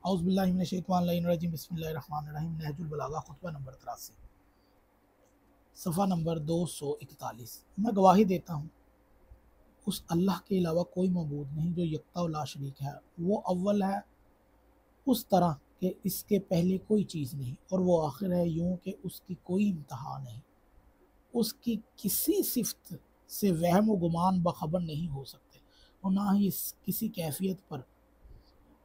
औज़ुबिल्लाहि मिनश्शैतानिर्रजीम बिस्मिल्लाहिर्रहमानिर्रहीम। नहजुल बलागा खुतबा नंबर 83 सफ़ा नंबर 241। मैं गवाही देता हूँ उस अल्लाह के अलावा कोई मबूद नहीं जो यकता व ला शरीक है। वो अव्वल है उस तरह कि इसके पहले कोई चीज़ नहीं, और वो आखिर है यूँ कि उसकी कोई इंतहा नहीं। उसकी किसी सिफ़त से वहम व गुमान बखबर नहीं हो सकते, और ना ही इस किसी कैफियत पर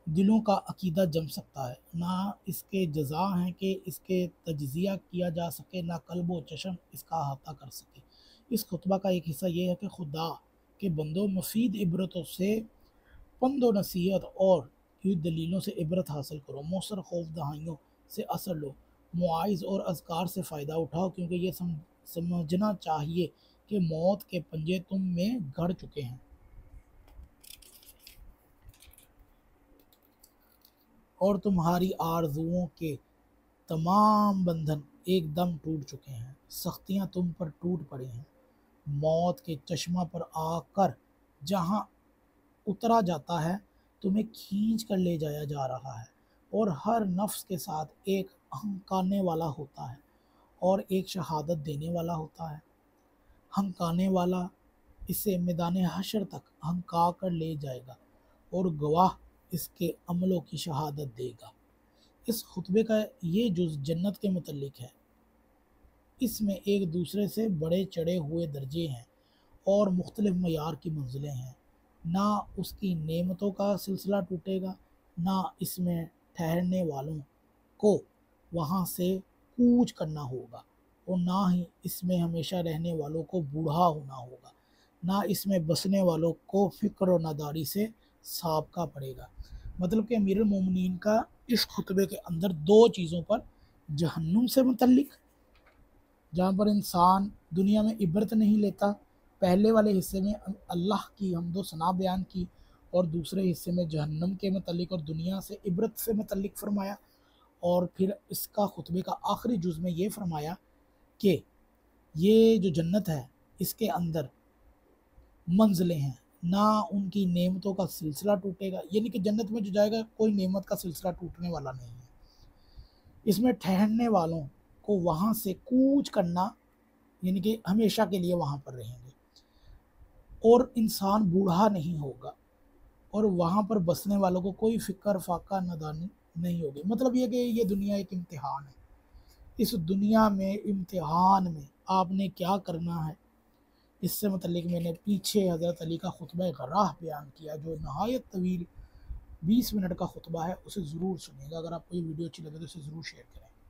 दिलों का अकीदा जम सकता है। ना इसके जज़ा हैं कि इसके तज्ज़िया किया जा सके, ना कल्ब व चश्म इसका अहाता कर सके। इस खुतबा का एक हिस्सा ये है कि खुदा के बंदो मुफीद इबरतों से पंद व नसीहत और युद्ध दलीलों से इबरत हासिल करो। मौसर खौफ दहाइयों से असर लो, मुआइज़ और अज़कार से फ़ायदा उठाओ, क्योंकि ये समझना चाहिए कि मौत के पंजे तुम में गड़ चुके हैं और तुम्हारी आरज़ुओं के तमाम बंधन एकदम टूट चुके हैं। सख्तियाँ तुम पर टूट पड़ी हैं। मौत के चश्मा पर आकर जहाँ उतरा जाता है, तुम्हें खींच कर ले जाया जा रहा है, और हर नफ्स के साथ एक हंकाने वाला होता है और एक शहादत देने वाला होता है। हंकाने वाला इसे मैदान हशर तक हंका कर ले जाएगा और गवाह इसके अमलों की शहादत देगा। इस खुतबे का ये जुज़ जन्नत के मुतल्लिक है। इसमें एक दूसरे से बड़े चढ़े हुए दर्जे हैं और मुख्तलिफ मयार की मंजिलें हैं। ना उसकी नेमतों का सिलसिला टूटेगा, ना इसमें ठहरने वालों को वहाँ से कूच करना होगा, और ना ही इसमें हमेशा रहने वालों को बूढ़ा होना होगा। ना इसमें बसने वालों को फ़िक्र और नादारी से साबका पड़ेगा। मतलब कि अमीरुल मोमिनीन का इस खुतबे के अंदर दो चीज़ों पर, जहन्नुम से मुतल्लिक, जहाँ पर इंसान दुनिया में इबरत नहीं लेता, पहले वाले हिस्से में अल्लाह की हम्दो सना बयान की, और दूसरे हिस्से में जहन्नम के मतलब और दुनिया से इबरत से मतलब फरमाया। और फिर इसका खुतबे का आखिरी जुज़ में ये फरमाया कि ये जो जन्नत है इसके अंदर मंजिलें हैं, ना उनकी नेमतों का सिलसिला टूटेगा। यानी कि जन्नत में जो जाएगा कोई नेमत का सिलसिला टूटने वाला नहीं है। इसमें ठहरने वालों को वहाँ से कूच करना, यानी कि हमेशा के लिए वहाँ पर रहेंगे, और इंसान बूढ़ा नहीं होगा, और वहाँ पर बसने वालों को कोई फ़िक्र फाका नादानी नहीं होगी। मतलब ये कि ये दुनिया एक इम्तिहान है। इस दुनिया में इम्तिहान में आपने क्या करना है, इससे मतलब मैंने पीछे हज़रत अली का खुतबा गराह बयान किया, जो नहायत तवील 20 मिनट का खुतबा है। उसे ज़रूर सुनिएगा। अगर आपको ये वीडियो अच्छी लगे तो इसे ज़रूर शेयर करें।